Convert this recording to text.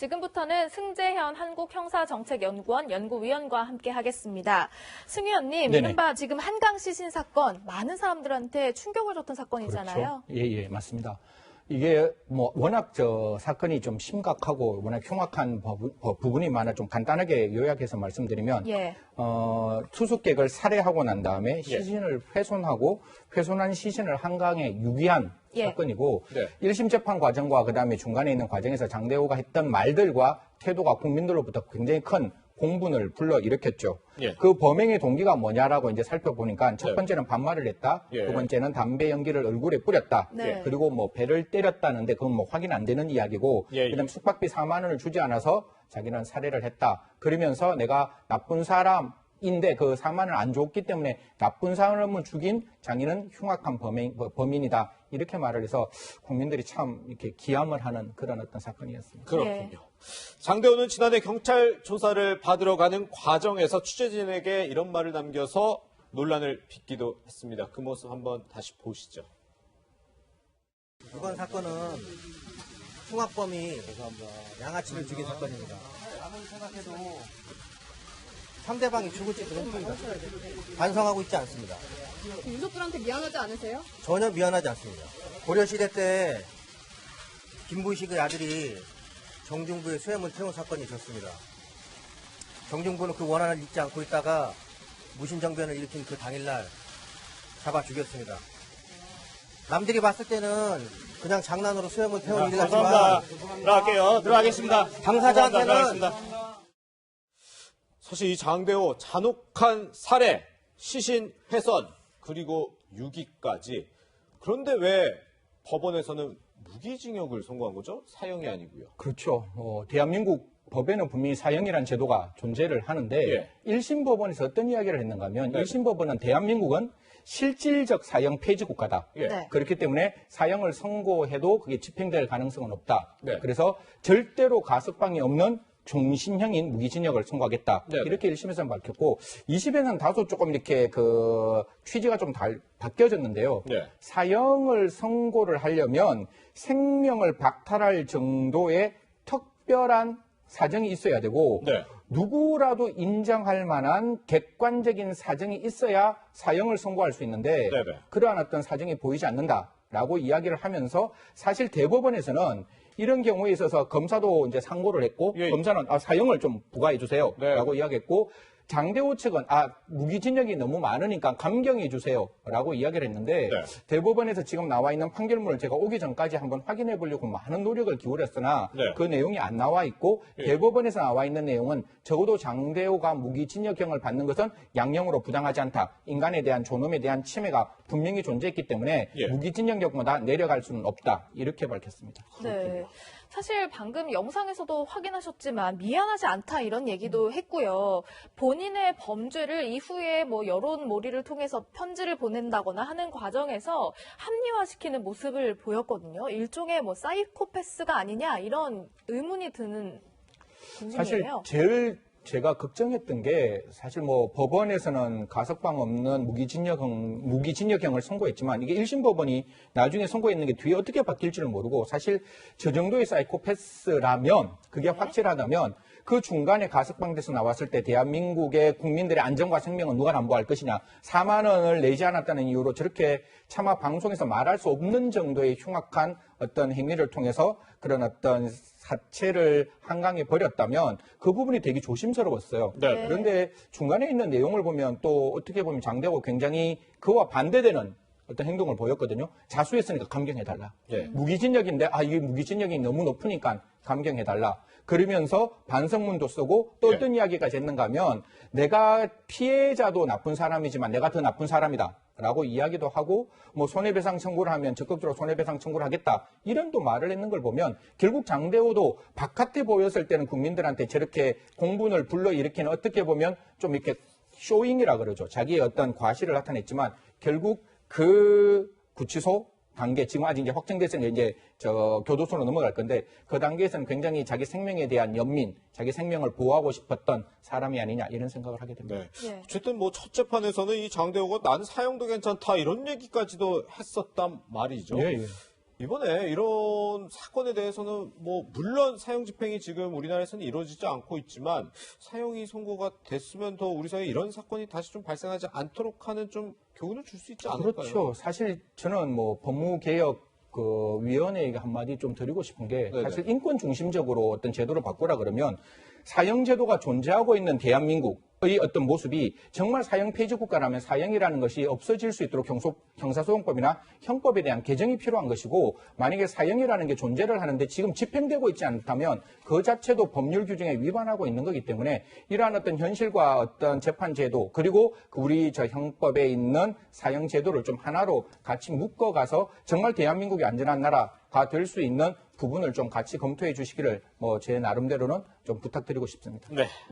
지금부터는 승재현 한국형사정책연구원 연구위원과 함께 하겠습니다. 승 위원님, 이른바 지금 한강 시신 사건 많은 사람들한테 충격을 줬던 사건이잖아요. 그렇죠. 예, 맞습니다. 이게 워낙 사건이 좀 심각하고 워낙 흉악한 부분이 많아 좀 간단하게 요약해서 말씀드리면 투숙객을 살해하고 난 다음에 시신을 훼손하고 훼손한 시신을 한강에 유기한 사건이고 1심 재판 과정과 그다음에 중간에 있는 과정에서 장대호가 했던 말들과 태도가 국민들로부터 굉장히 큰 공분을 불러일으켰죠. 그 범행의 동기가 뭐냐라고 이제 살펴보니까 첫 번째는 반말을 했다. 두 번째는 담배 연기를 얼굴에 뿌렸다. 그리고 배를 때렸다는데 그건 확인 안 되는 이야기고 그다음 숙박비 4만 원을 주지 않아서 자기는 살해를 했다. 그러면서 내가 나쁜 사람인데 그 4만 원을 안 줬기 때문에 나쁜 사람을 죽인 자기는 흉악한 범인이다. 이렇게 말을 해서 국민들이 참 이렇게 기함을 하는 그런 어떤 사건이었습니다. 그렇군요. 장대호는 지난해 경찰 조사를 받으러 가는 과정에서 취재진에게 이런 말을 남겨서 논란을 빚기도 했습니다. 그 모습 한번 다시 보시죠. 이번 사건은 흉악범이 양아치를 죽인 사건입니다. 아무리 생각해도 상대방이 죽을지도 모릅니다. 반성하고 있지 않습니다. 유족들한테 미안하지 않으세요? 전혀 미안하지 않습니다. 고려시대 때 김부식의 아들이 정중부의 수염을 태운 사건이 있었습니다. 정중부는 그 원한을 잊지 않고 있다가 무신정변을 일으킨 그 당일날 잡아 죽였습니다. 남들이 봤을 때는 그냥 장난으로 수염을 태운 일 같지만 들어가겠습니다. 당사자한테는 사실 이 장대호 잔혹한 살해, 시신 훼손, 그리고 유기까지. 그런데 왜 법원에서는 무기징역을 선고한 거죠? 사형이 아니고요. 그렇죠. 대한민국 법에는 분명히 사형이라는 제도가 존재를 하는데 1심 법원에서 어떤 이야기를 했는가 하면 1심 법원은 대한민국은 실질적 사형 폐지 국가다. 그렇기 때문에 사형을 선고해도 그게 집행될 가능성은 없다. 그래서 절대로 가석방이 없는 종신형인 무기징역을 선고하겠다. 이렇게 1심에서는 밝혔고 2심에는 다소 조금 이렇게 취지가 좀 바뀌어졌는데요. 사형을 선고를 하려면 생명을 박탈할 정도의 특별한 사정이 있어야 되고 누구라도 인정할 만한 객관적인 사정이 있어야 사형을 선고할 수 있는데 그러한 어떤 사정이 보이지 않는다라고 이야기를 하면서 사실 대법원에서는 이런 경우에 있어서 검사도 이제 상고를 했고 검사는 사형을 좀 부과해 주세요라고 이야기했고 장대호 측은 무기징역이 너무 많으니까 감경해 주세요라고 이야기를 했는데 대법원에서 지금 나와 있는 판결문을 제가 오기 전까지 한번 확인해 보려고 많은 노력을 기울였으나 그 내용이 안 나와 있고 대법원에서 나와 있는 내용은 적어도 장대호가 무기징역형을 받는 것은 양형으로 부당하지 않다. 인간에 대한 존엄에 대한 침해가 분명히 존재했기 때문에 무기징역형보다 내려갈 수는 없다. 이렇게 밝혔습니다. 네. 사실 방금 영상에서도 확인하셨지만 미안하지 않다 이런 얘기도 했고요. 본인의 범죄를 이후에 여론몰이를 통해서 편지를 보낸다거나 하는 과정에서 합리화시키는 모습을 보였거든요. 일종의 사이코패스가 아니냐 이런 의문이 드는 부분이에요. 사실 제일 제가 걱정했던 게 사실 법원에서는 가석방 없는 무기징역형을 선고했지만 이게 1심 법원이 나중에 선고했는 게 뒤에 어떻게 바뀔지를 모르고 사실 저 정도의 사이코패스라면 그게 확실하다면 그 중간에 가석방돼서 나왔을 때 대한민국의 국민들의 안전과 생명은 누가 담보할 것이냐 4만 원을 내지 않았다는 이유로 저렇게 차마 방송에서 말할 수 없는 정도의 흉악한 어떤 행위를 통해서 그런 어떤 사체를 한강에 버렸다면 그 부분이 되게 조심스러웠어요. 그런데 중간에 있는 내용을 보면 또 어떻게 보면 장대호가 굉장히 그와 반대되는 어떤 행동을 보였거든요. 자수했으니까 감경해달라. 무기징역인데 이게 무기징역이 너무 높으니까 감경해달라. 그러면서 반성문도 쓰고 또 어떤 이야기까지 했는가 하면 내가 피해자도 나쁜 사람이지만 내가 더 나쁜 사람이다. 라고 이야기도 하고 손해배상 청구를 하면 적극적으로 손해배상 청구를 하겠다. 이런 또 말을 했는 걸 보면 결국 장대호도 바깥에 보였을 때는 국민들한테 저렇게 공분을 불러일으키는 어떻게 보면 좀 이렇게 쇼잉이라 그러죠. 자기의 어떤 과실을 나타냈지만 결국 그 구치소 단계, 지금 아직 이제 확정됐으니까 이제 교도소로 넘어갈 건데 그 단계에서는 굉장히 자기 생명에 대한 연민, 자기 생명을 보호하고 싶었던 사람이 아니냐 이런 생각을 하게 됩니다. 어쨌든 첫 재판에서는 이 장대호가 난 사형도 괜찮다 이런 얘기까지도 했었단 말이죠. 이번에 이런 사건에 대해서는 뭐 물론 사형 집행이 지금 우리나라에서는 이루어지지 않고 있지만 사형이 선고가 됐으면 더 우리 사회에 이런 사건이 다시 좀 발생하지 않도록 하는 좀 교훈을 줄 수 있지 않을까요? 그렇죠. 사실 저는 뭐 법무개혁 위원회에게 한마디 좀 드리고 싶은 게 네네. 사실 인권 중심적으로 어떤 제도를 바꾸라 그러면 사형 제도가 존재하고 있는 대한민국의 어떤 모습이 정말 사형 폐지 국가라면 사형이라는 것이 없어질 수 있도록 형사소송법이나 형법에 대한 개정이 필요한 것이고 만약에 사형이라는 게 존재를 하는데 지금 집행되고 있지 않다면 그 자체도 법률 규정에 위반하고 있는 거기 때문에 이러한 어떤 현실과 어떤 재판 제도 그리고 우리 저 형법에 있는 사형 제도를 좀 하나로 같이 묶어가서 정말 대한민국이 안전한 나라가 될 수 있는 부분을 좀 같이 검토해 주시기를 뭐 제 나름대로는 좀 부탁드리고 싶습니다. 네.